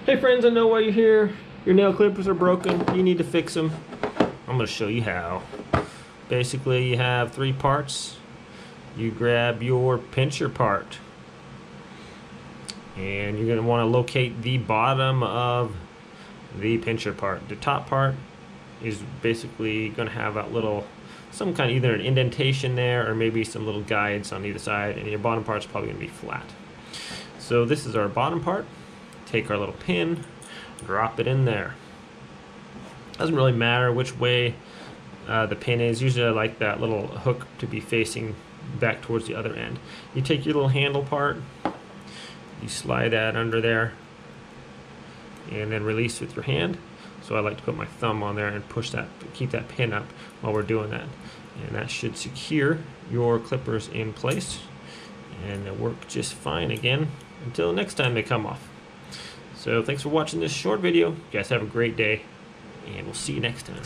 Hey friends, I know why you're here. Your nail clippers are broken. You need to fix them. I'm going to show you how. Basically, you have 3 parts. You grab your pincher part. And you're going to want to locate the bottom of the pincher part. The top part is basically going to have a little, some kind of either an indentation there or maybe some little guides on either side. And your bottom part's probably going to be flat. So this is our bottom part. Take our little pin, drop it in there. Doesn't really matter which way the pin is. Usually I like that little hook to be facing back towards the other end. You take your little handle part, you slide that under there, and then release with your hand. So I like to put my thumb on there and push that, keep that pin up while we're doing that. And that should secure your clippers in place. And they'll work just fine again until next time they come off. So thanks for watching this short video. You guys have a great day, and we'll see you next time.